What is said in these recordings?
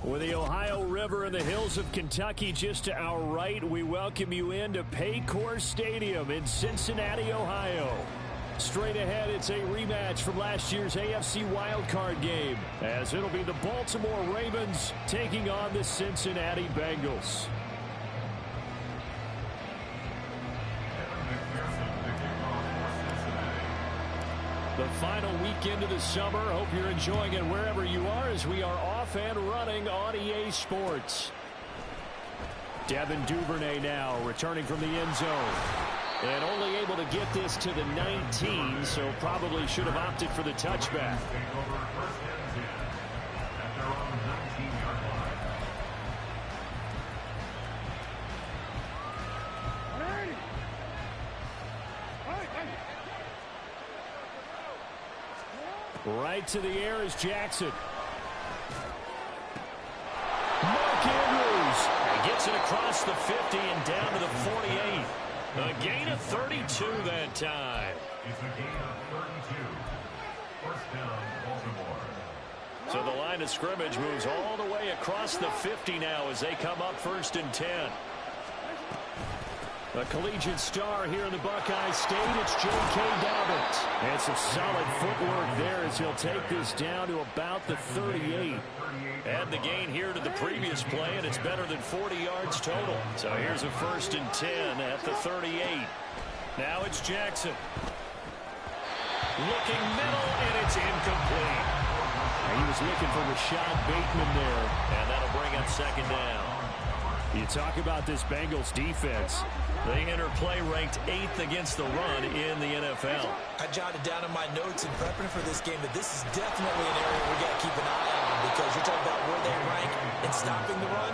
With the Ohio River and the hills of Kentucky just to our right, we welcome you into Paycor Stadium in Cincinnati, Ohio. Straight ahead, it's a rematch from last year's AFC wildcard game, as it'll be the Baltimore Ravens taking on the Cincinnati Bengals. The final weekend of the summer. Hope you're enjoying it wherever you are as we are off and running on EA Sports. Devin Duvernay now returning from the end zone. And only able to get this to the 19, so probably should have opted for the touchback. Right to the air is Jackson. Mark Andrews. He gets it across the 50 and down to the 48. A gain of 32 that time. It's a gain of 32. First down, Baltimore. So the line of scrimmage moves all the way across the 50 now as they come up 1st and 10. A collegiate star here in the Buckeye State, it's J.K. Dobbins. And some solid footwork there as he'll take this down to about the 38. Add the gain here to the previous play, and it's better than 40 yards total. So here's a 1st and 10 at the 38. Now it's Jackson. Looking middle, and it's incomplete. He was looking for Rashad Bateman there, and that'll bring up 2nd down. You talk about this Bengals defense. They enter play ranked 8th against the run in the NFL. I jotted down in my notes in prepping for this game that this is definitely an area we got to keep an eye on, because you're talking about where they rank in stopping the run.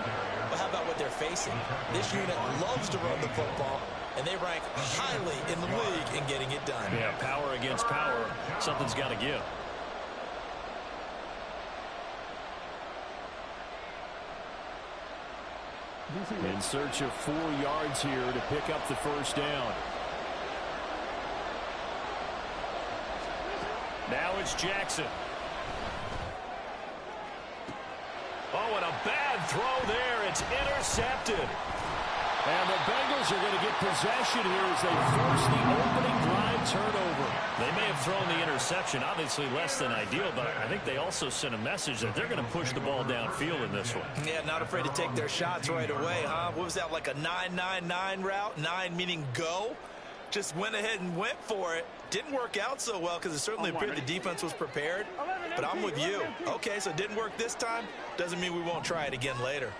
But how about what they're facing? This unit loves to run the football, and they rank highly in the league in getting it done. Yeah, power against power. Something's got to give. In search of 4 yards here to pick up the 1st down. Now it's Jackson. Oh, and a bad throw there. It's intercepted. And the Bengals are going to get possession here as they force the opening drive turnover. They may have thrown the interception, obviously less than ideal, but I think they also sent a message that they're going to push the ball downfield in this one. Yeah, not afraid to take their shots right away, huh? What was that, like a 9-9-9 route? 9 meaning go? Just went ahead and went for it. Didn't work out so well because it certainly appeared the defense was prepared. But I'm with you. Okay, so it didn't work this time. Doesn't mean we won't try it again later.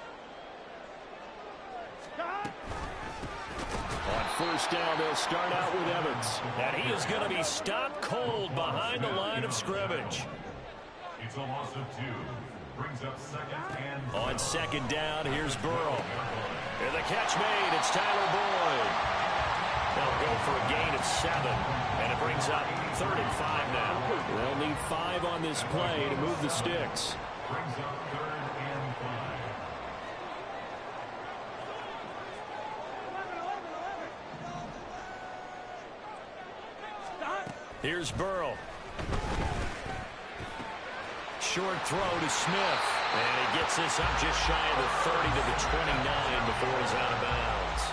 On 1st down, they'll start out with Evans. And he is going to be stopped cold behind the line of scrimmage. It's a loss of 2. Brings up 2nd and 5. On 2nd down, here's Burrow. And the catch made. It's Tyler Boyd. They'll go for a gain of 7. And it brings up 3rd and 5 now. They'll need 5 on this play to move the sticks. Brings up 3rd and 5. Here's Burrow. Short throw to Smith. And he gets this up just shy of the 30 to the 29 before he's out of bounds.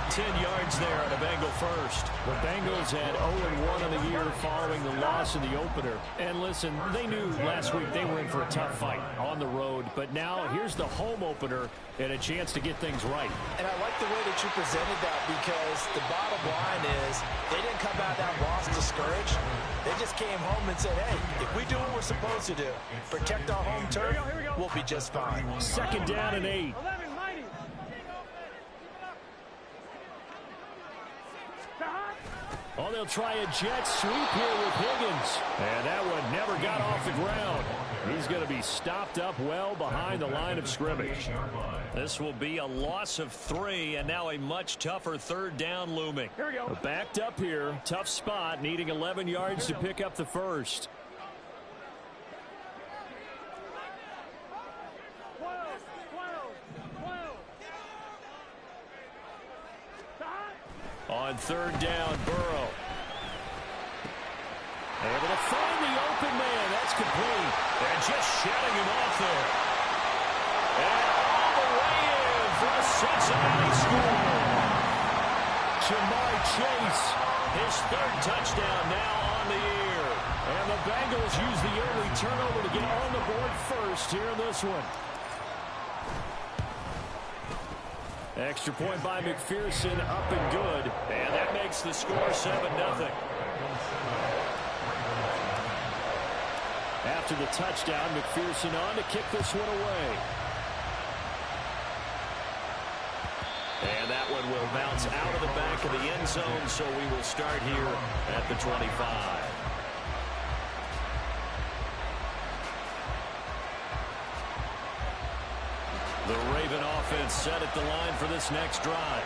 10 yards there on a Bengal first. The Bengals had 0-1 on the year following the loss in the opener. And listen, they knew last week they were in for a tough fight on the road. But now here's the home opener and a chance to get things right. And I like the way that you presented that, because the bottom line is they didn't come out of that loss discouraged. They just came home and said, hey, if we do what we're supposed to do, protect our home turf, we'll be just fine. 2nd down and 8. Oh, they'll try a jet sweep here with Higgins. And that one never got off the ground. He's going to be stopped up well behind the line of scrimmage. This will be a loss of 3, and now a much tougher 3rd down looming. Here we go. Backed up here. Tough spot, needing 11 yards to pick up the 1st. On 3rd down, Burrow. Able to find the open man. That's complete. And just shutting him off there. And all the way in for a Cincinnati score. Ja'Marr Chase, his third touchdown now on the year. And the Bengals use the early turnover to get on the board first here in this one. Extra point by McPherson, up and good. And that makes the score 7-0. After the touchdown, McPherson on to kick this one away. And that one will bounce out of the back of the end zone, so we will start here at the 25. The Raven offense set at the line for this next drive.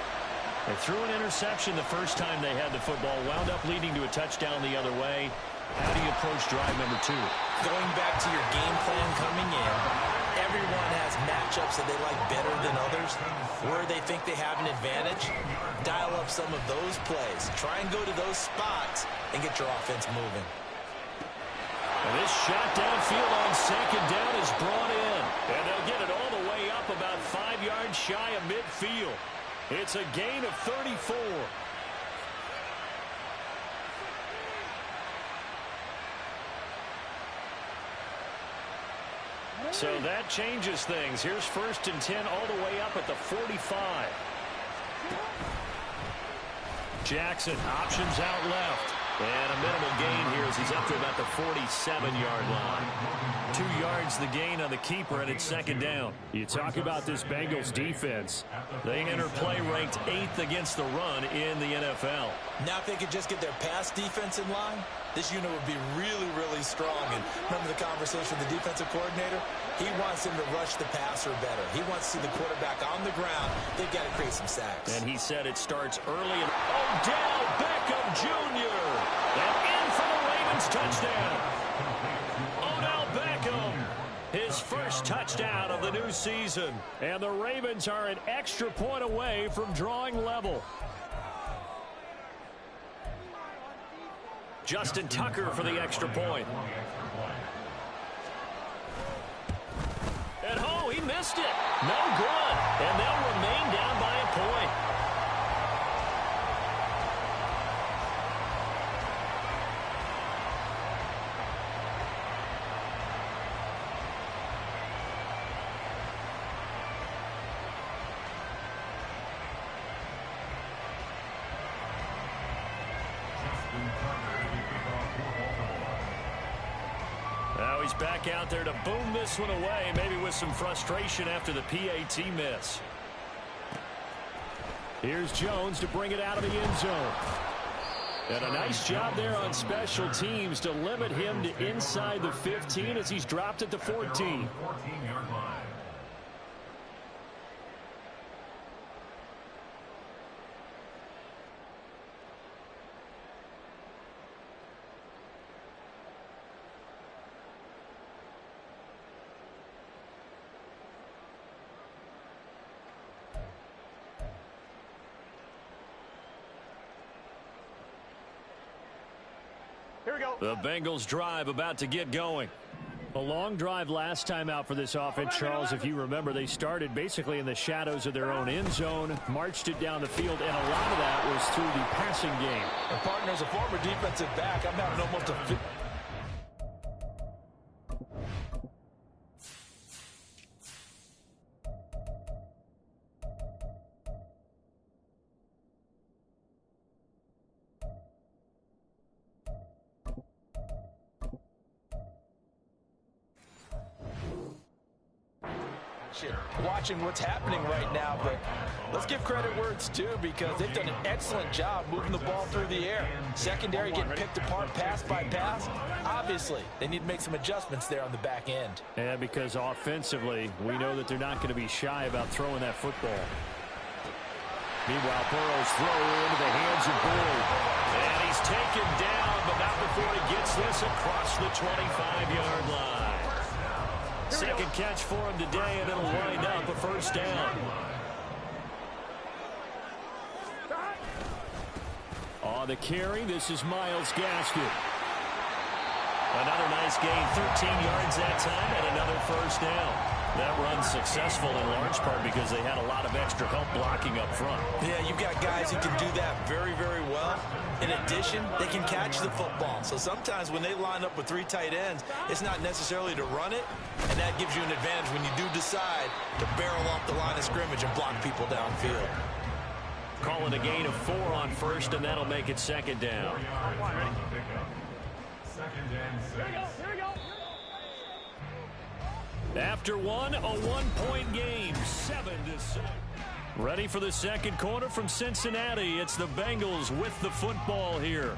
They threw an interception the first time they had the football, wound up leading to a touchdown the other way. How do you approach drive number 2? Going back to your game plan coming in, everyone has matchups that they like better than others. Where they think they have an advantage, dial up some of those plays. Try and go to those spots and get your offense moving. And this shot downfield on second down is brought in. And they'll get it all the way up about 5 yards shy of midfield. It's a gain of 34. So that changes things. Here's 1st and 10 all the way up at the 45. Jackson options out left. And a minimal gain here as he's up to about the 47-yard line. 2 yards the gain on the keeper, and it's 2nd down. You talk about this Bengals defense. They enter play ranked 8th against the run in the NFL. Now if they could just get their pass defense in line, this unit would be really, really strong. And remember the conversation with the defensive coordinator? He wants them to rush the passer better. He wants to see the quarterback on the ground. They've got to create some sacks. And he said it starts early. And Odell Beckham Jr. And in for the Ravens touchdown. Odell Beckham, his first touchdown of the new season. And the Ravens are an extra point away from drawing level. Justin Tucker for the extra point. And oh, he missed it. No good. And they'll remain down by a point. Now he's back out there to boom this one away, maybe with some frustration after the PAT miss. Here's Jones to bring it out of the end zone. And a nice job there on special teams to limit him to inside the 15 as he's dropped at the 14. 14-yard line. The Bengals drive about to get going. A long drive last time out for this offense, Charles. If you remember, they started basically in the shadows of their own end zone, marched it down the field, and a lot of that was through the passing game. And partner, as a former defensive back, I'm having almost a... watching what's happening right now, but let's give credit where it's due because they've done an excellent job moving the ball through the air. Secondary getting picked apart pass by pass. Obviously, they need to make some adjustments there on the back end. Yeah, because offensively, we know that they're not going to be shy about throwing that football. Meanwhile, Burrow's throw into the hands of Bull. And he's taken down, but not before he gets this across the 25-yard line. Second catch for him today, and it'll wind up a first down. On the carry, this is Myles Gaskin. Another nice gain, 13 yards that time, and another first down. That run's successful in large part because they had a lot of extra help blocking up front. Yeah, you've got guys who can do that very, very well. In addition, they can catch the football. So sometimes when they line up with 3 tight ends, it's not necessarily to run it, and that gives you an advantage when you do decide to barrel off the line of scrimmage and block people downfield. Calling a gain of 4 on first, and that'll make it second down. Second and 6. Here we go. After one, a 1-point game, 7-6. Ready for the second quarter from Cincinnati. It's the Bengals with the football here.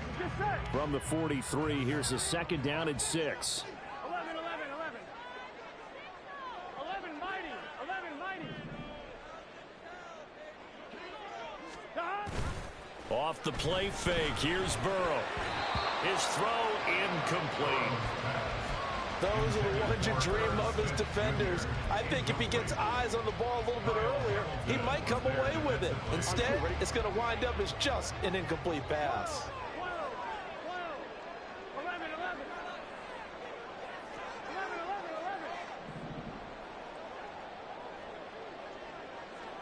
From the 43, here's a second down and 6. 11, mighty. 11, mighty. Off the play fake, here's Burrow. His throw incomplete. Those are the ones you dream of as defenders. I think if he gets eyes on the ball a little bit earlier, he might come away with it. Instead, it's going to wind up as just an incomplete pass. 11.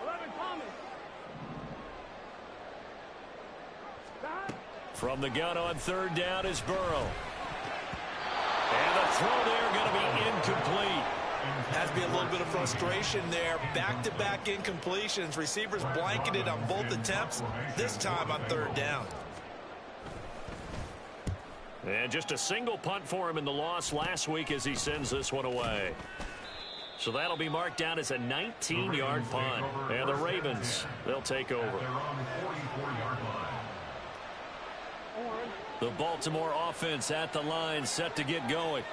11, Thomas. From the gun on third down is Burrow. And the throw there going to be incomplete. Has to be a little bit of frustration there. Back-to-back incompletions. Receivers blanketed on both attempts, this time on third down. And just a single punt for him in the loss last week as he sends this one away. So that'll be marked down as a 19-yard punt. And the Ravens, they'll take over. The Baltimore offense at the line, set to get going.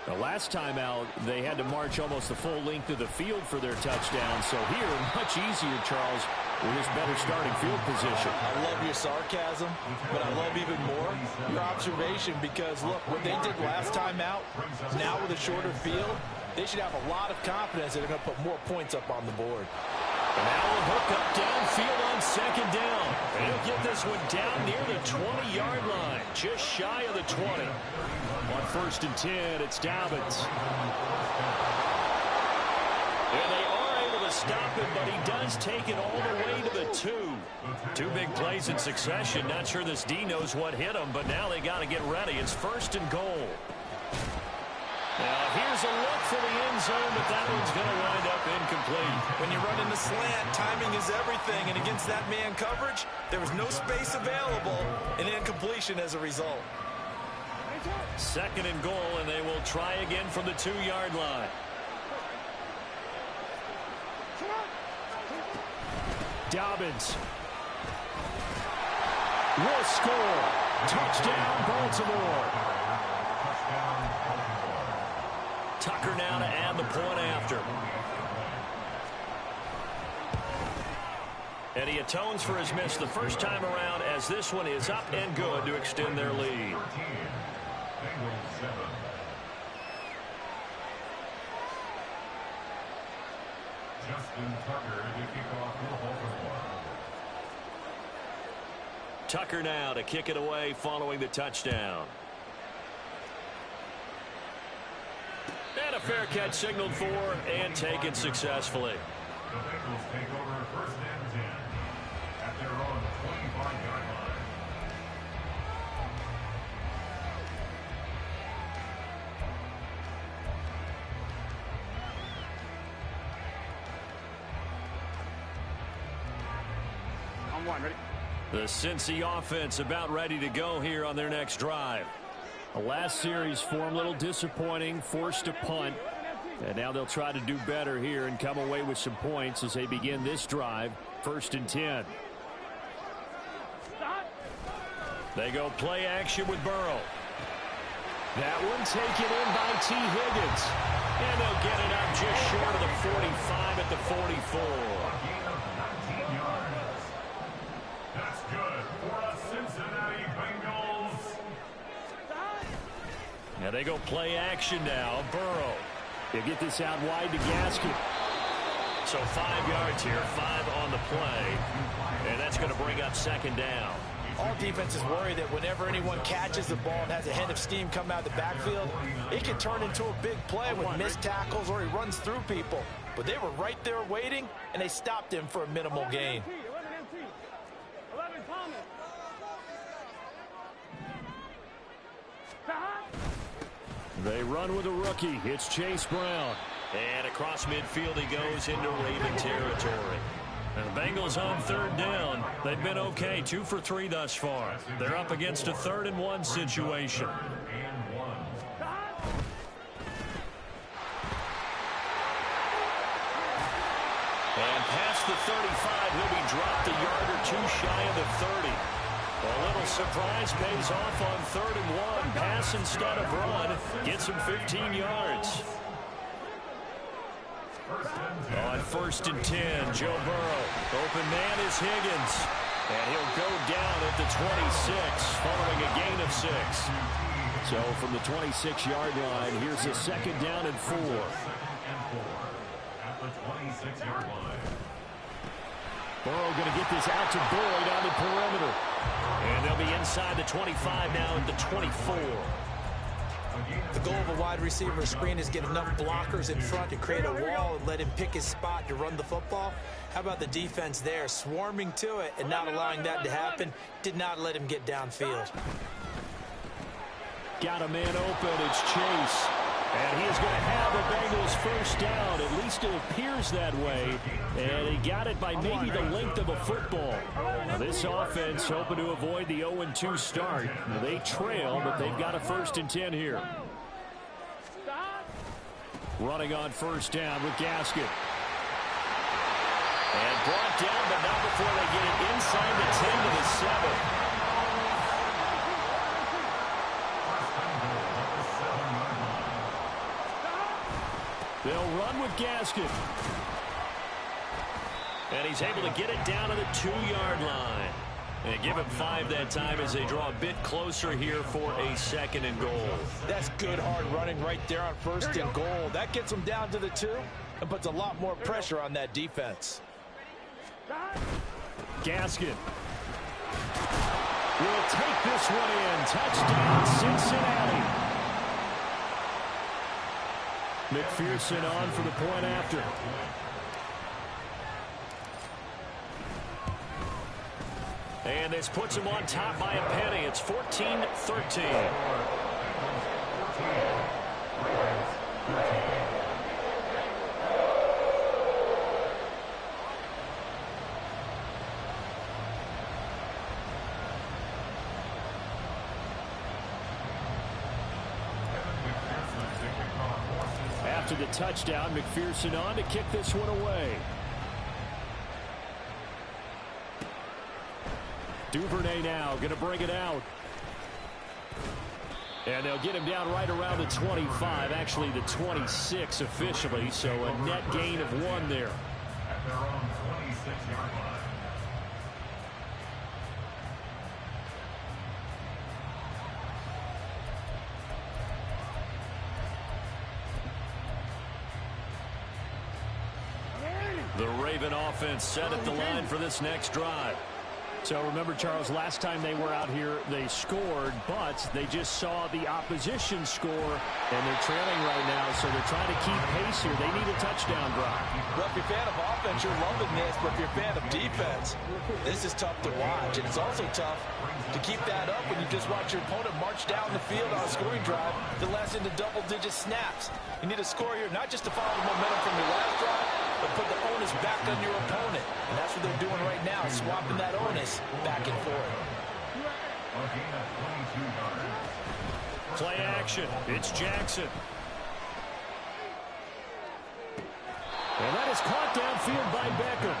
The last time out, they had to march almost the full length of the field for their touchdown. So here, much easier, Charles, with this better starting field position. I love your sarcasm, but I love even more your observation because, look, what they did last time out, now with a shorter field, they should have a lot of confidence that they're going to put more points up on the board. And now a hook up downfield on second down. And he'll get this one down near the 20-yard line, just shy of the 20. On first and 10, it's Dobbins. And they are able to stop it, but he does take it all the way to the 2. 2 big plays in succession. Not sure this D knows what hit him, but now they got to get ready. It's first and goal. Now here's a look for the end zone, but that one's going to wind up incomplete. When you run in the slant, timing is everything, and against that man coverage, there was no space available, and incompletion as a result. Second and goal, and they will try again from the 2-yard line. Dobbins will score. Touchdown, Baltimore. Tucker now to add the point after. And he atones for his miss the first time around as this one is up and good to extend their lead. Justin Tucker to kick off for Baltimore. Tucker now to kick it away following the touchdown. And a fair catch signaled for and taken successfully. The Bengals take over first and 10 at their own 25-yard line. On 1, ready? The Cincy offense about ready to go here on their next drive. The last series for them a little disappointing, forced a punt. And now they'll try to do better here and come away with some points as they begin this drive, first and 10. They go play action with Burrow. That one taken in by T. Higgins. And they'll get it up just short of the 45 at the 44. Gain of 19 yards. That's good for the Cincinnati Bengals. Now they go play action now. Burrow. They get this out wide to Gaskin. So 5 yards here, 5 on the play. And that's going to bring up second down. All defenses worry that whenever anyone catches the ball and has a head of steam come out of the backfield, it can turn into a big play with missed tackles or he runs through people. But they were right there waiting, and they stopped him for a minimal gain. 11 Thomas. They run with a rookie. It's Chase Brown. And across midfield he goes into Raven territory. And the Bengals on third down. They've been okay, 2 for 3 thus far. They're up against a 3rd and 1 situation. And past the 35, he'll be dropped a yard or 2 shy of the 30. A little surprise pays off on 3rd and 1. Pass instead of run. Gets him 15 yards. On 1st and 10, Joe Burrow. Open man is Higgins. And he'll go down at the 26, following a gain of 6. So from the 26-yard line, here's a 2nd down and 4. At the 26-yard line. Burrow going to get this out to Boyd on the perimeter. And they'll be inside the 25 now at the 24. The goal of a wide receiver screen is get enough blockers in front to create a wall and let him pick his spot to run the football. How about the defense there, swarming to it and not allowing that to happen? Did not let him get downfield. Got a man open. It's Chase. And he is going to have the Bengals first down. At least it appears that way. And he got it by maybe the length of a football. Now this offense hoping to avoid the 0-2 start. They trail, but they've got a 1st and 10 here. Running on 1st down with Gaskin. And brought down, but not before they get it inside the 10 to the 7. They'll run with Gaskin. And he's able to get it down to the 2-yard line. And give him 5 that time as they draw a bit closer here for a 2nd and goal. That's good hard running right there on 1st and goal. That gets them down to the 2 and puts a lot more pressure on that defense. Gaskin will take this one in. Touchdown, Cincinnati. McPherson on for the point after. And this puts him on top by a penny. It's 14-13. After the touchdown, McPherson on to kick this one away. Duvernay now going to bring it out. And they'll get him down right around the 25, actually the 26 officially, so a net gain of 1 there. At their own 26-yard line. The Raven offense set at the line for this next drive. So remember, Charles, last time they were out here, they scored, but they just saw the opposition score, and they're trailing right now, so they're trying to keep pace here. They need a touchdown drive. Well, if you're a fan of offense, you're loving this, but if you're a fan of defense, this is tough to watch, and it's also tough to keep that up when you just watch your opponent march down the field on a scoring drive that lasts into double-digit snaps. You need a score here, not just to follow the momentum from your last drive, but put the onus back on your opponent. And that's what they're doing right now, swapping that onus back and forth. Play action. It's Jackson. And that is caught downfield by Beckham.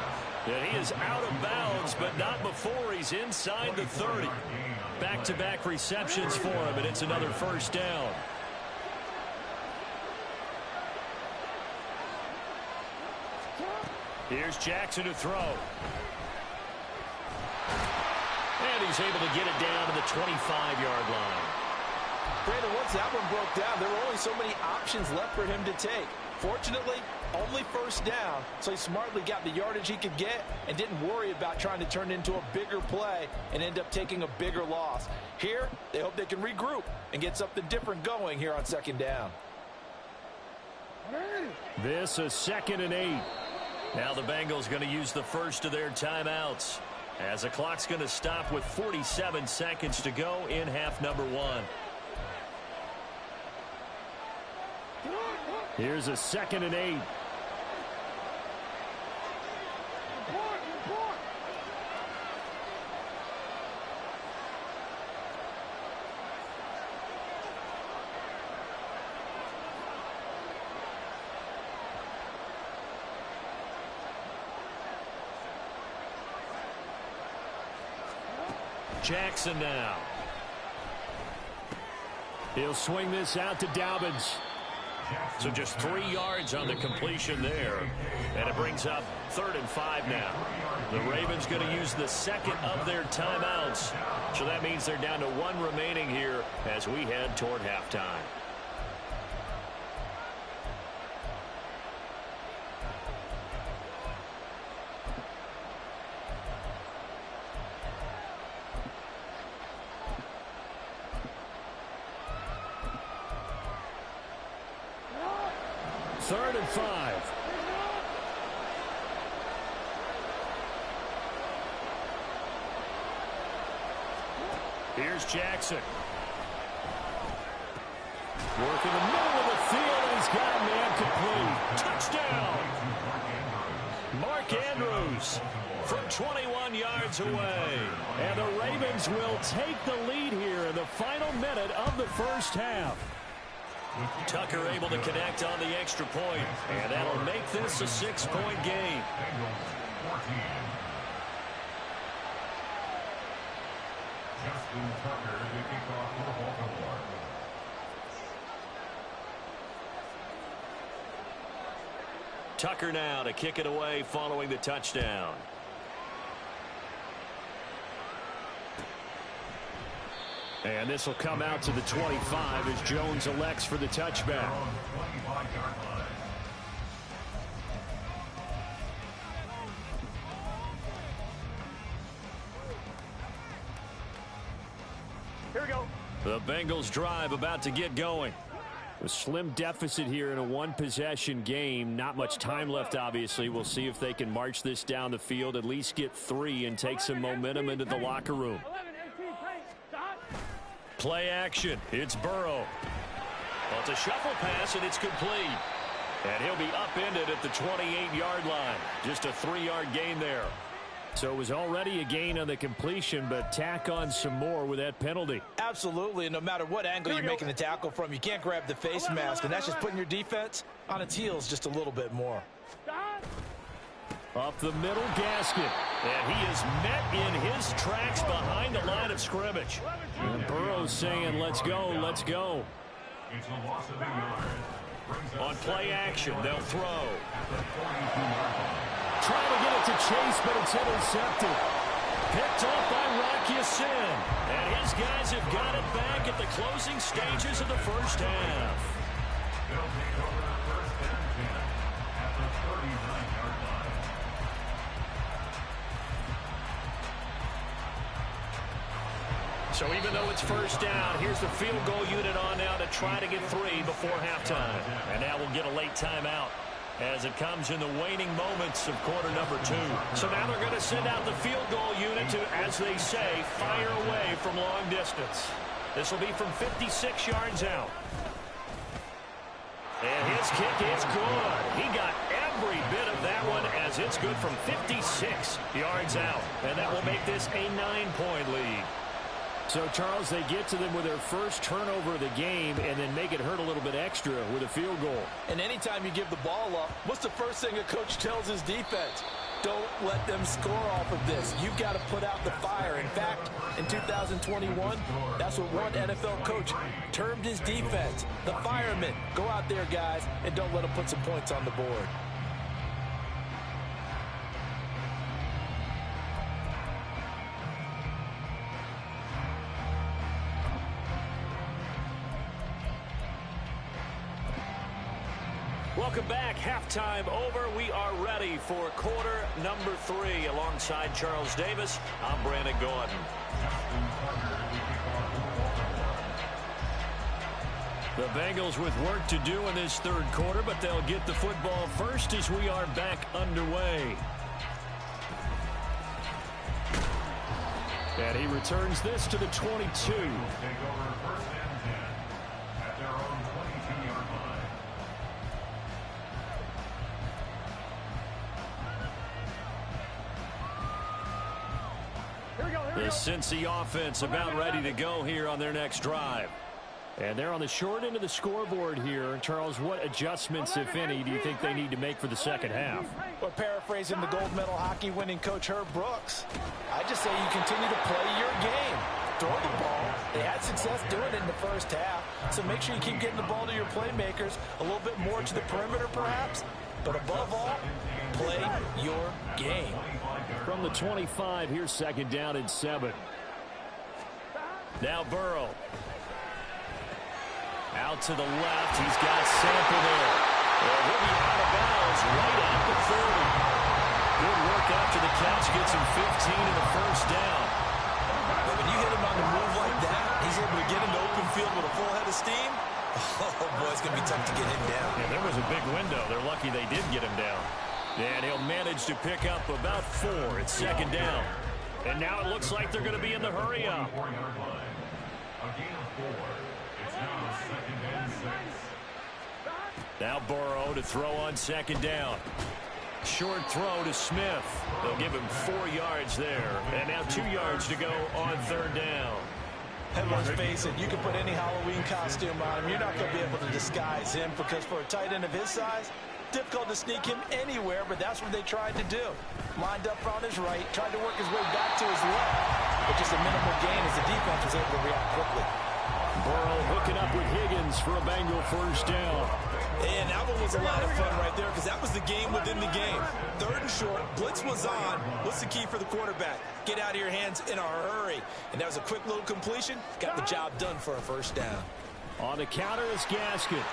And he is out of bounds, but not before he's inside the 30. Back-to-back receptions for him, and it's another 1st down. Here's Jackson to throw. And he's able to get it down to the 25-yard line. Brandon, once that one broke down, there were only so many options left for him to take. Fortunately, Only first down, so he smartly got the yardage he could get and didn't worry about trying to turn it into a bigger play and end up taking a bigger loss. Here, they hope they can regroup and get something different going here on second down. This is 2nd and 8. Now the Bengals going to use the first of their timeouts as the clock's going to stop with 47 seconds to go in half number 1. Here's a 2nd and 8. Jackson now. He'll swing this out to Dobbins. So just 3 yards on the completion there. And it brings up 3rd and 5 now. The Ravens going to use the second of their timeouts. So that means they're down to 1 remaining here as we head toward halftime. Third and 5. Here's Jackson. Working the middle of the field, and he's got a man complete. Touchdown! Mark Andrews from 21 yards away. And the Ravens will take the lead here in the final minute of the first half. Tucker able to connect on the extra point, and that'll make this a 6-point game. Justin Tucker to kick off for Baltimore. Tucker now to kick it away following the touchdown. And this will come out to the 25 as Jones elects for the touchback. Here we go. The Bengals drive about to get going. A slim deficit here in a one-possession game. Not much time left, obviously. We'll see if they can march this down the field, at least get 3 and take some momentum into the locker room. 11, 18, paint. Stop. Play action. It's Burrow. Well, it's a shuffle pass, and it's complete. And he'll be upended at the 28-yard line. Just a 3-yard gain there. So it was already a gain on the completion, but tack on some more with that penalty. Absolutely, and no matter what angle you're making the tackle from, you can't grab the face mask, and that's just putting your defense on its heels just a little bit more. Stop. Up the middle, Gaskin. And he is met in his tracks behind the line of scrimmage. And Burrow's saying, let's go, let's go. It's a loss of a yard. On play action, they'll throw. Trying to get it to Chase, but it's intercepted. Picked off by Rock Ya-Sin. And his guys have got it back at the closing stages of the first half. They'll take over the first and 10 at the 39-yard line. So even though it's first down, here's the field goal unit on now to try to get 3 before halftime. And now we'll get a late timeout as it comes in the waning moments of quarter number 2. So now they're going to send out the field goal unit to, as they say, fire away from long distance. This will be from 56 yards out. And his kick is good. He got every bit of that one as it's good from 56 yards out. And that will make this a 9-point lead. So, Charles, they get to them with their first turnover of the game and then make it hurt a little bit extra with a field goal. And anytime you give the ball up, what's the first thing a coach tells his defense? Don't let them score off of this. You've got to put out the fire. In fact, in 2021, that's what one NFL coach termed his defense. The firemen. Go out there, guys, and don't let them put some points on the board. Welcome back. Halftime over. We are ready for quarter number 3. Alongside Charles Davis, I'm Brandon Gordon. The Bengals with work to do in this third quarter, but they'll get the football first as we are back underway. And he returns this to the 22. Take over 1st and 10 at their own 22-yard line. Here we go. Here we The go. Cincy offense about ready to go here on their next drive. And they're on the short end of the scoreboard here. Charles, what adjustments, if any, do you think they need to make for the second half? Well, paraphrasing the gold medal hockey winning coach Herb Brooks, I just say you continue to play your game. Throw the ball. They had success doing it in the first half, so make sure you keep getting the ball to your playmakers, a little bit more to the perimeter perhaps, but above all, play your game. From the 25, here's second down and 7. Now Burrow. Out to the left. He's got Sample there. Well, he'll be out of bounds right at the 30. Good work after the catch. Gets him 15 and a first down. But when you hit him on the move like that, he's able to get into open field with a full head of steam. Oh, boy, it's going to be tough to get him down. Yeah, there was a big window. They're lucky they did get him down. And he'll manage to pick up about 4. It's second down. And now it looks like they're going to be in the hurry up. 4-yard line. A gain of 4. It's now 2nd and 6. Now Burrow to throw on second down. Short throw to Smith. They'll give him 4 yards there. And now 2 yards to go on third down. And let's face it, you can put any Halloween costume on him. You're not going to be able to disguise him because for a tight end of his size, difficult to sneak him anywhere, but that's what they tried to do. Lined up on his right, tried to work his way back to his left, but just a minimal gain as the defense was able to react quickly. Burrow hooking up with Higgins for a Bengal first down. And that one was a lot of fun right there because that was the game within the game. Third and short, blitz was on. What's the key for the quarterback? Get out of your hands in a hurry. And that was a quick little completion. Got the job done for a first down. On the counter is Gaskin.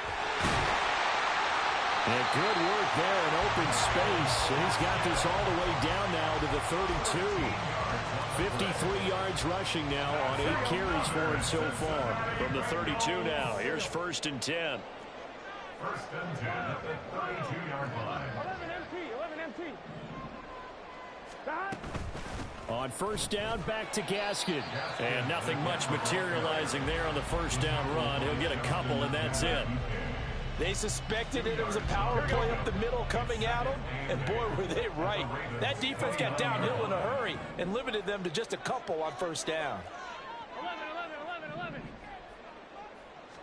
And good work there in open space. And he's got this all the way down now to the 32. 53 yards rushing now on 8 carries for him so far. From the 32 now, here's 1st and 10. 1st and 10 at the 32-yard line. 11 MT. Stop. On first down, back to Gaskin. And nothing much materializing there on the first down run. He'll get a couple, and that's it. They suspected it was a power play up the middle coming at them, and boy, were they right. That defense got downhill in a hurry and limited them to just a couple on first down. 11.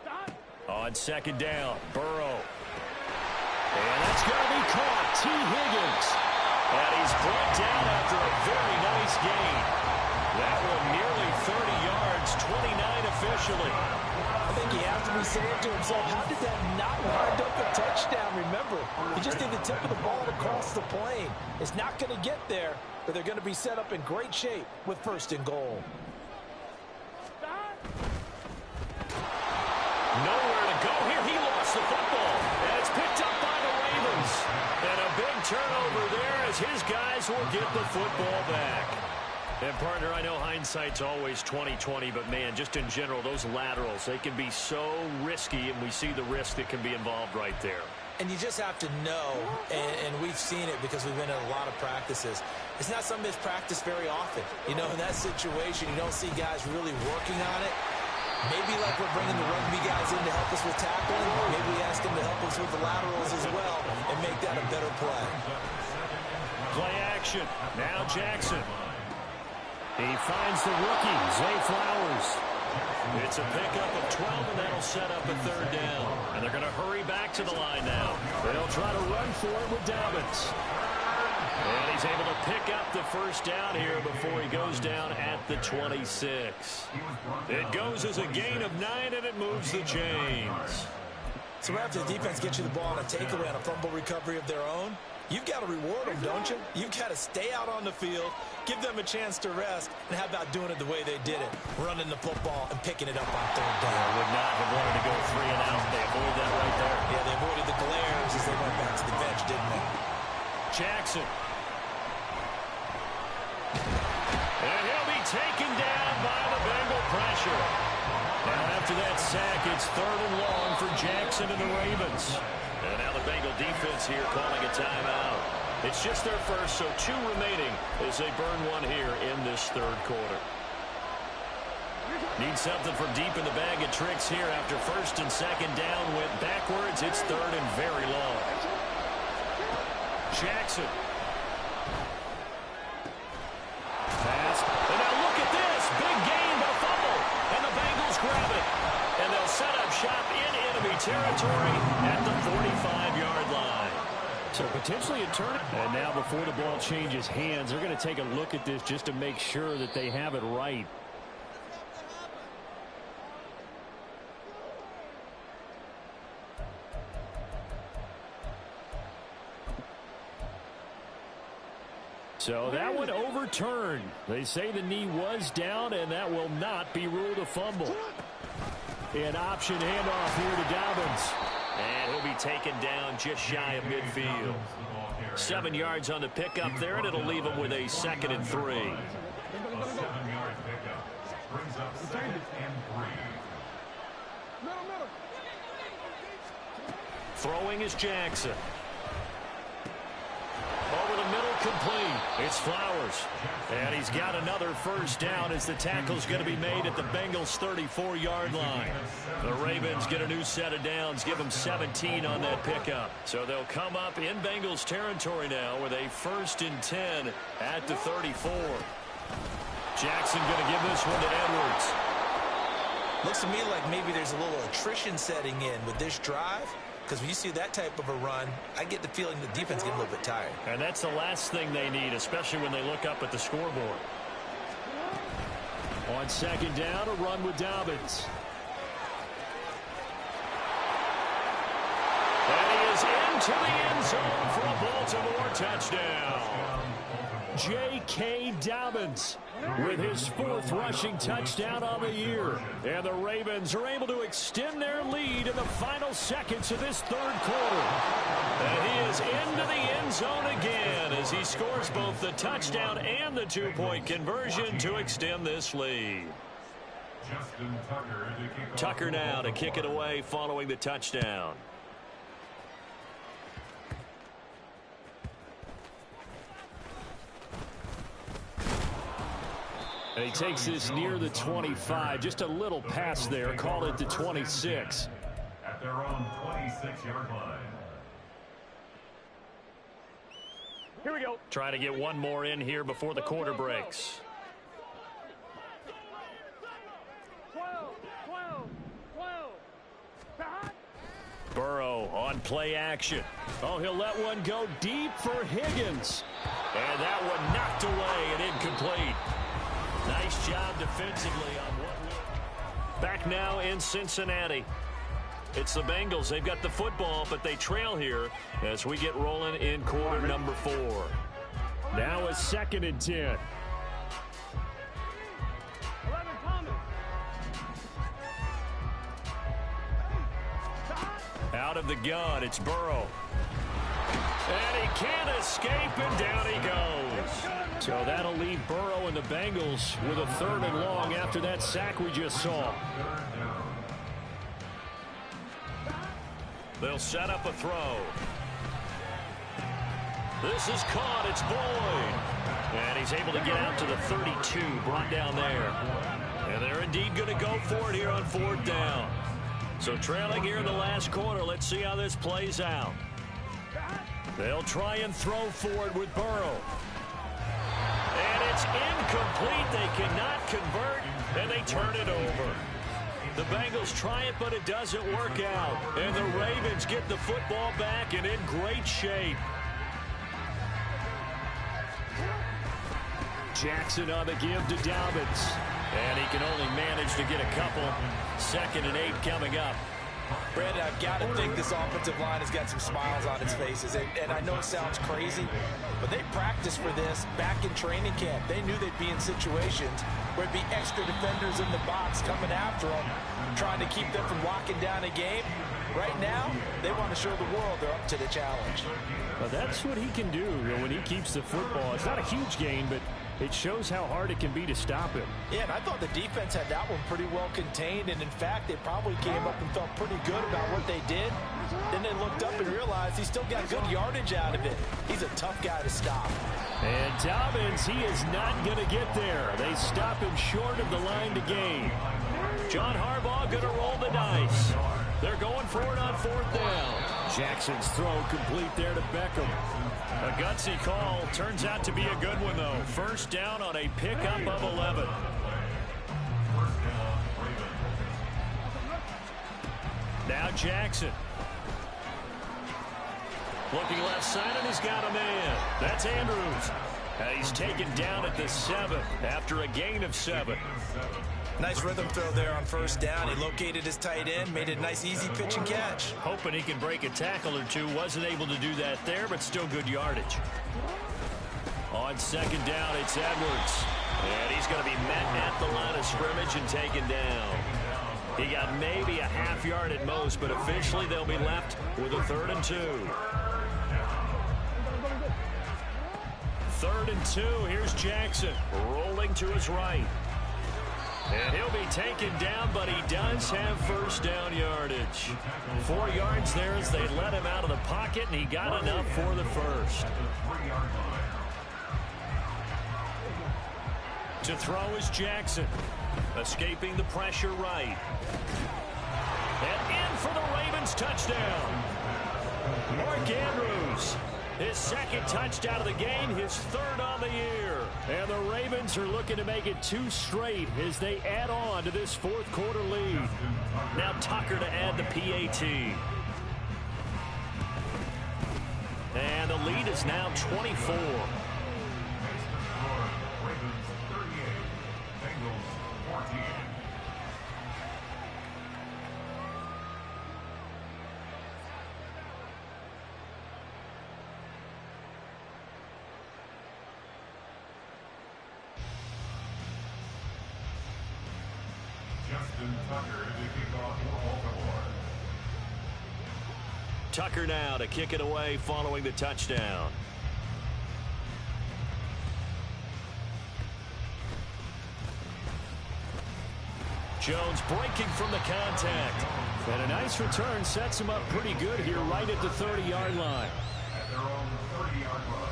Stop. On second down, Burrow. And that's going to be caught. T. Higgins. And he's brought down after a very nice gain. That one nearly 30 yards, 29 officially. I think he has to be saying to himself, how did that not wind up a touchdown? Remember, he just did the tip of the ball across the plane. It's not going to get there, but they're going to be set up in great shape with 1st and goal. Stop. Nowhere to go here. He lost the football. And it's picked up by the Ravens. And a big turnover there as his guys will get the football back. And, partner, I know hindsight's always 20/20, but, man, just in general, those laterals, they can be so risky, and we see the risk that can be involved right there. And you just have to know, and we've seen it because we've been in a lot of practices, it's not something that's practiced very often. You know, in that situation, you don't see guys really working on it. Maybe like we're bringing the rugby guys in to help us with tackling, maybe we ask them to help us with the laterals as well and make that a better play. Play action. Now Jackson. He finds the rookie, Zay Flowers. It's a pickup of 12, and that'll set up a third down. And they're going to hurry back to the line now. They'll try to run for it with Dobbins. And he's able to pick up the first down here before he goes down at the 26. It goes as a gain of 9, and it moves the chains. So after the defense gets you the ball on a takeaway on a fumble recovery of their own, you've got to reward them, don't you? You've got to stay out on the field, give them a chance to rest, and how about doing it the way they did it, running the football and picking it up on third down. Would not have wanted to go 3 and out. They avoided that right there. Yeah, they avoided the glares as they Jackson. And he'll be taken down by the Bengal pressure. Now after that sack, it's 3rd and long for Jackson and the Ravens. And now the Bengal defense here calling a timeout. It's just their first, so 2 remaining as they burn one here in this 3rd quarter. Need something from deep in the bag of tricks here after 1st and 2nd down went backwards. It's 3rd and very long. Jackson. Pass. And now look at this. Big gain, but a fumble. And the Bengals grab it. And they'll set up shop in enemy territory at the 45-yard line. So potentially a turn. And now before the ball changes hands, they're going to take a look at this just to make sure that they have it right. So that one overturned. They say the knee was down, and that will not be ruled a fumble. An option handoff here to Dobbins. And he'll be taken down just shy of midfield. 7 yards on the pickup there, and it'll leave him with a 2nd and 3. A 7-yard pickup brings up 2nd and 3. Throwing is Jackson. Over the middle, complete. It's Flowers. And he's got another 1st down as the tackle's going to be made at the Bengals' 34-yard line. The Ravens get a new set of downs, give them 17 on that pickup. So they'll come up in Bengals territory now with a 1st and 10 at the 34. Jackson going to give this one to Edwards. Looks to me like maybe there's a little attrition setting in with this drive. Because when you see that type of a run, I get the feeling the defense getting a little bit tired. And that's the last thing they need, especially when they look up at the scoreboard. On 2nd down, a run with Dobbins. And he is into the end zone for a Baltimore touchdown. J.K. Dobbins with his 4th rushing touchdown on the year. And the Ravens are able to extend their lead in the final seconds of this 3rd quarter. And he is into the end zone again as he scores both the touchdown and the 2-point conversion to extend this lead. Justin Tucker to kick off. Tucker now to kick it away following the touchdown. And he takes this near the 25. Just a little pass there. Call it the 26. At their own 26-yard line. Here we go. Trying to get one more in here before the quarter breaks. 12. Burrow on play action. Oh, he'll let one go deep for Higgins. And that one knocked away and incomplete. Nice job defensively on what looked. Back now in Cincinnati. It's the Bengals. They've got the football, but they trail here as we get rolling in quarter number 4. Now a 2nd and 10. 11 Thomas. Out of the gun, it's Burrow. And he can't escape, and down he goes. So that'll leave Burrow and the Bengals with a 3rd and long after that sack we just saw. They'll set up a throw. This is caught. It's Boyd. And he's able to get out to the 32, brought down there. And they're indeed going to go for it here on 4th down. So trailing here in the last quarter. Let's see how this plays out. They'll try and throw for it with Burrow. And it's incomplete. They cannot convert, and they turn it over. The Bengals try it, but it doesn't work out. And the Ravens get the football back and in great shape. Jackson on the give to Dobbins. And he can only manage to get a couple. 2nd and 8 coming up. Brandon, I've got to think this offensive line has got some smiles on its faces. And I know it sounds crazy, but they practiced for this back in training camp. They knew they'd be in situations where it'd be extra defenders in the box coming after them, trying to keep them from locking down a game. Right now, they want to show the world they're up to the challenge. Well, that's what he can do when he keeps the football. It's not a huge gain, but it shows how hard it can be to stop him. Yeah, and I thought the defense had that one pretty well contained, and in fact, they probably came up and felt pretty good about what they did. Then they looked up and realized he still got good yardage out of it. He's a tough guy to stop. And Dobbins, he is not going to get there. They stop him short of the line to gain. John Harbaugh going to roll the dice. They're going for it on 4th down. Jackson's throw complete there to Beckham. A gutsy call. Turns out to be a good one, though. 1st down on a pickup of 11. Now Jackson. Looking left side, and he's got a man. That's Andrews. He's taken down at the 7 after a gain of 7. Nice rhythm throw there on 1st down. He located his tight end, made it a nice, easy pitch and catch. Hoping he can break a tackle or two. Wasn't able to do that there, but still good yardage. On 2nd down, it's Edwards. And he's going to be met at the line of scrimmage and taken down. He got maybe a half yard at most, but officially they'll be left with a 3rd and 2. 3rd and 2. Here's Jackson rolling to his right. And he'll be taken down, but he does have 1st down yardage. 4 yards there as they let him out of the pocket, and he got enough for the 1st. To throw is Jackson. Escaping the pressure right. And in for the Ravens touchdown. Mark Andrews. His 2nd touchdown of the game, his 3rd on the year. And the Ravens are looking to make it 2 straight as they add on to this 4th quarter lead. Now Tucker to add the PAT. And the lead is now 24. Tucker now to kick it away following the touchdown. Jones breaking from the contact. And a nice return sets him up pretty good here right at the 30-yard line. At their own 30-yard line.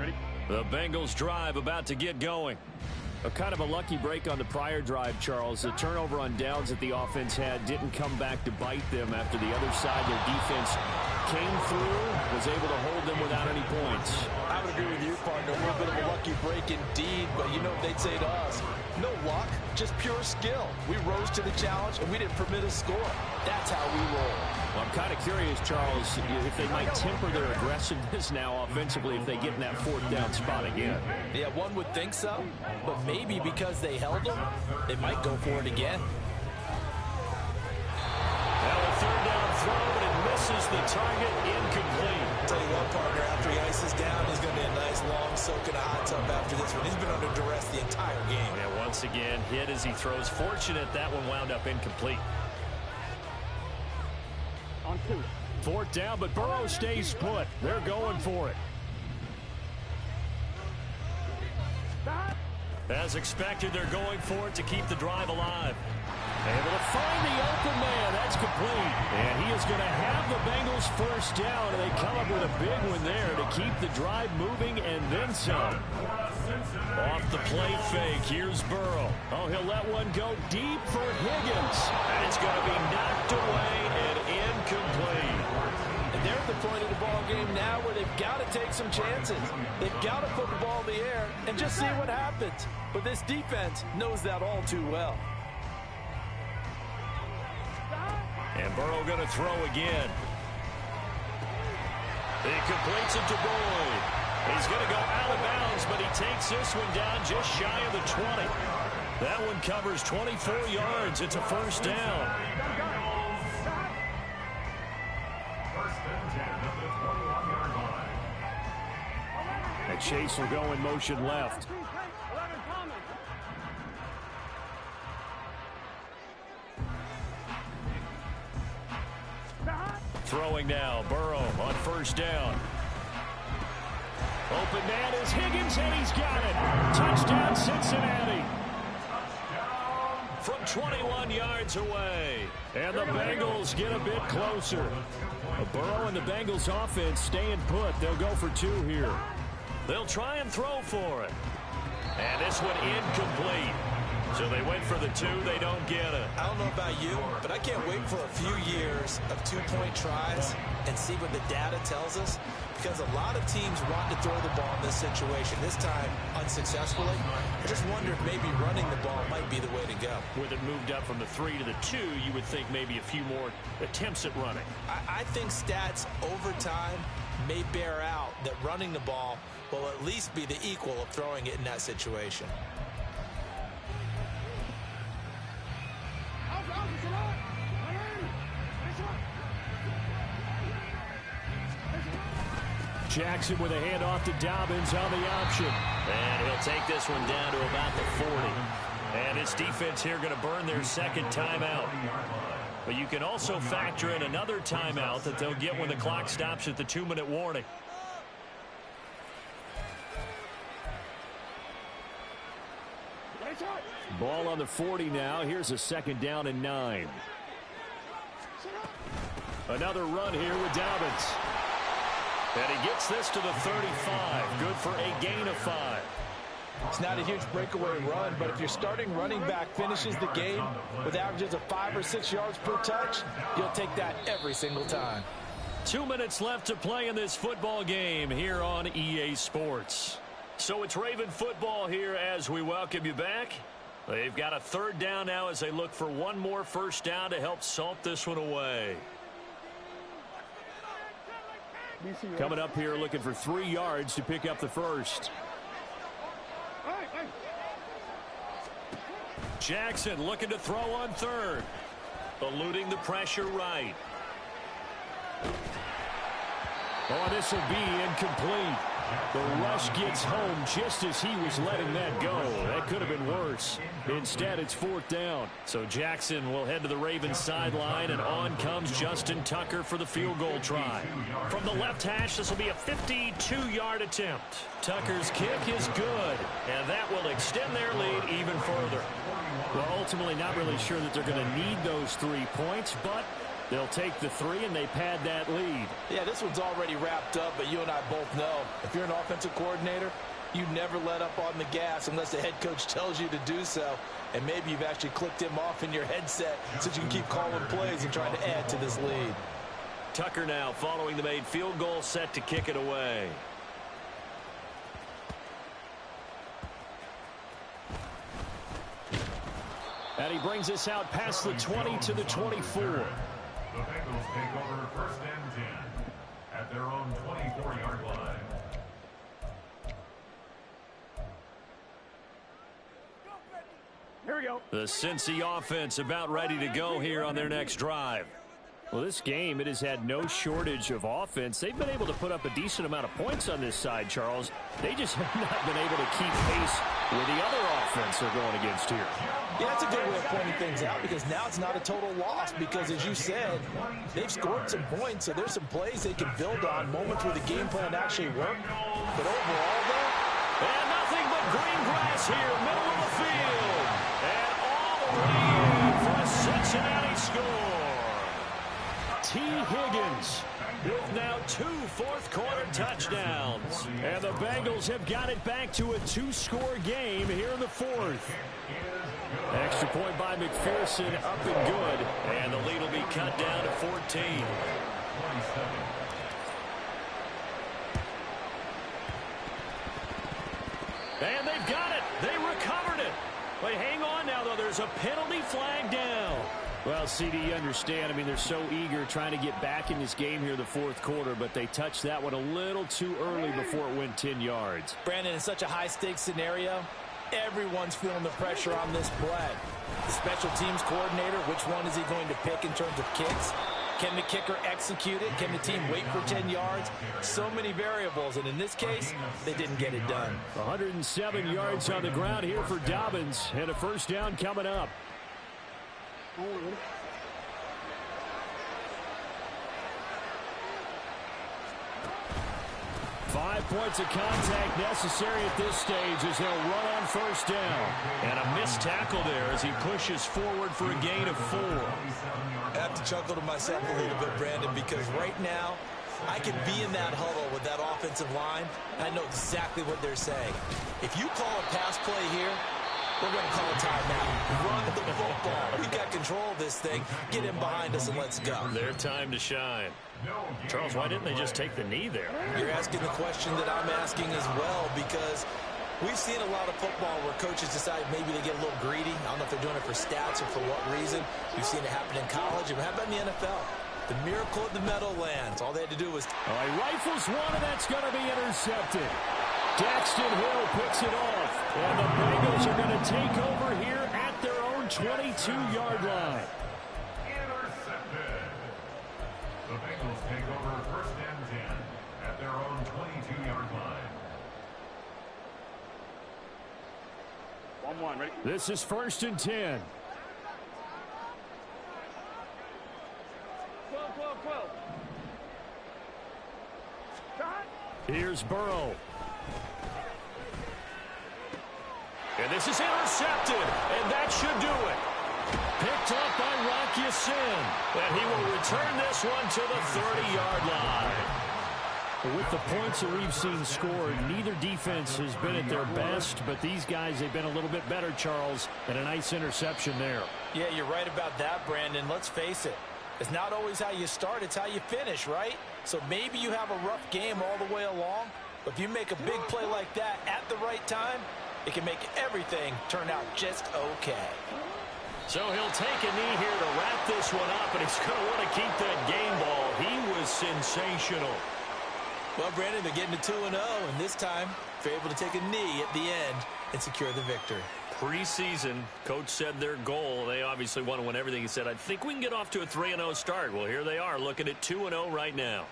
Ready? The Bengals drive about to get going. A kind of a lucky break on the prior drive, Charles. The turnover on downs that the offense had didn't come back to bite them after the other side. Their defense came through, was able to hold them without any points. I would agree with you, partner. A little bit of a lucky break indeed, but you know what they'd say to us? No luck, just pure skill. We rose to the challenge, and we didn't permit a score. That's how we roll. Well, I'm kind of curious, Charles, if they might temper their aggressiveness now offensively if they get in that 4th down spot again. Yeah, one would think so, but maybe because they held them, they might go for it again. Now a 3rd down throw, but it misses the target, incomplete. I'll tell you what, partner, after he ices down, he's going to be a nice long soak in a hot tub after this one. He's been under duress the entire game. Yeah, once again, hit as he throws. Fortunate that one wound up incomplete. On 2. 4th down, but Burrow stays put. They're going for it. As expected, they're going for it to keep the drive alive. Able to find the open man. That's complete. And he is going to have the Bengals 1st down, and they come up with a big one there to keep the drive moving and then some. Off the play fake, here's Burrow. Oh, he'll let one go deep for Higgins. And it's going to be knocked away and incomplete. And they're at the point of the ball game now where they've got to take some chances. They've got to put the ball in the air and just see what happens. But this defense knows that all too well. And Burrow going to throw again. He completes it to Boyd. He's going to go out of bounds, but he takes this one down just shy of the 20. That one covers 24 yards. It's a first down. First and 10 at the 21-yard line. And Chase will go in motion left. 11 coming. Throwing now, Burrow on first down. Open man is Higgins, and he's got it. Touchdown, Cincinnati. From 21 yards away. And the Bengals get a bit closer. Burrow and the Bengals offense staying put. They'll go for 2 here. They'll try and throw for it. And this one incomplete. So they went for the 2. They don't get it. I don't know about you, but I can't wait for a few years of 2-point tries and see what the data tells us. Because a lot of teams want to throw the ball in this situation. This time, unsuccessfully. I just wonder if maybe running the ball might be the way to go. With it moved up from the 3 to the 2, you would think maybe a few more attempts at running. I think stats over time may bear out that running the ball will at least be the equal of throwing it in that situation. Jackson with a handoff to Dobbins on the option. And he'll take this one down to about the 40. And his defense here going to burn their second timeout. But you can also factor in another timeout that they'll get when the clock stops at the 2-minute warning. Ball on the 40 now. Here's a second down and 9. Another run here with Dobbins. And he gets this to the 35. Good for a gain of 5. It's not a huge breakaway run, but if your starting running back finishes the game with averages of 5 or 6 yards per touch, you'll take that every single time. 2 minutes left to play in this football game here on EA Sports. So it's Raven football here as we welcome you back. They've got a third down now as they look for one more first down to help salt this one away. Coming up here looking for 3 yards to pick up the first. Jackson looking to throw on third. Eluding the pressure right. Oh, this will be incomplete. The rush gets home just as he was letting that go. That could have been worse. Instead, it's 4th down. So Jackson will head to the Ravens sideline, and on comes Justin Tucker for the field goal try. From the left hash, this will be a 52-yard attempt. Tucker's kick is good, and that will extend their lead even further. Well, ultimately, not really sure that they're going to need those 3 points, but they'll take the 3 and they pad that lead. Yeah, this one's already wrapped up, but you and I both know if you're an offensive coordinator, you never let up on the gas unless the head coach tells you to do so. And maybe you've actually clicked him off in your headset so you can keep calling plays and trying to add to this lead. Tucker now following the made field goal, set to kick it away. And he brings us out past the 20 to the 24. The Bengals take over first and 10 at their own 24-yard line. Here we go. The Cincy offense about ready to go here on their next drive. Well, this game, it has had no shortage of offense. They've been able to put up a decent amount of points on this side, Charles. They just have not been able to keep pace with the other offense they're going against here. Yeah, that's a good way of pointing things out because now it's not a total loss because, as you said, they've scored some points, so there's some plays they can build on, moments where the game plan actually worked. But overall, though, and nothing but green grass here, middle of the field. And all the way in for a Cincinnati score. T. Higgins with now 2 fourth-quarter touchdowns. And the Bengals have got it back to a 2-score game here in the 4th. Extra point by McPherson, up and good. And the lead will be cut down to 14. And they've got it. They recovered it. But hang on now, though. There's a penalty flag down. Well, CD, you understand. I mean, they're so eager trying to get back in this game here the fourth quarter, but they touched that one a little too early before it went 10 yards. Brandon, in such a high-stakes scenario, everyone's feeling the pressure on this play. The special teams coordinator, which one is he going to pick in terms of kicks? Can the kicker execute it? Can the team wait for 10 yards? So many variables, and in this case, they didn't get it done. 107 yards on the ground here for Dobbins, and a first down coming up. 5 points of contact necessary at this stage as they'll run on first down. And a missed tackle there as he pushes forward for a gain of 4. I have to chuckle to myself a little bit, Brandon, because right now I could be in that huddle with that offensive line. I know exactly what they're saying. If you call a pass play here, we're going to call a timeout. Run the football. We've got control of this thing. Get him behind us and let's go. Their time to shine. Charles, why didn't they just take the knee there? You're asking the question that I'm asking as well, because we've seen a lot of football where coaches decide maybe they get a little greedy. I don't know if they're doing it for stats or for what reason. We've seen it happen in college. And how about in the NFL? The miracle at the Meadowlands. All they had to do was... He rifles one, and that's going to be intercepted. Daxton Hill picks it off. And the Bengals are going to take over here at their own 22-yard line. Intercepted. The Bengals take over first and 10 at their own 22-yard line. 1-1, ready? This is first and 10. 12. Shot. Here's Burrow. And this is intercepted, and that should do it. Picked up by Rock Ya-Sin, and he will return this one to the 30-yard line. With the points that we've seen scored, neither defense has been at their best, but these guys, they've been a little bit better, Charles, and a nice interception there. Yeah, you're right about that, Brandon. Let's face it. It's not always how you start, it's how you finish, right? So maybe you have a rough game all the way along, but if you make a big play like that at the right time, it can make everything turn out just okay. So he'll take a knee here to wrap this one up, and he's going to want to keep that game ball. He was sensational. Well, Brandon, they're getting to 2-0, and this time they're able to take a knee at the end and secure the victory. Preseason, coach said their goal, they obviously want to win everything. He said, I think we can get off to a 3-0 start. Well, here they are, looking at 2-0 right now.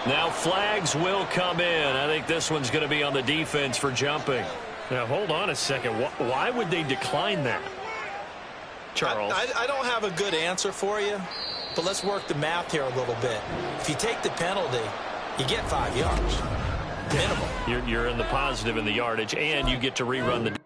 Now flags will come in. I think this one's going to be on the defense for jumping. Now, hold on a second. Why would they decline that? Charles? I don't have a good answer for you, but let's work the math here a little bit. If you take the penalty, you get 5 yards. Minimum. You're in the positive in the yardage, and you get to rerun the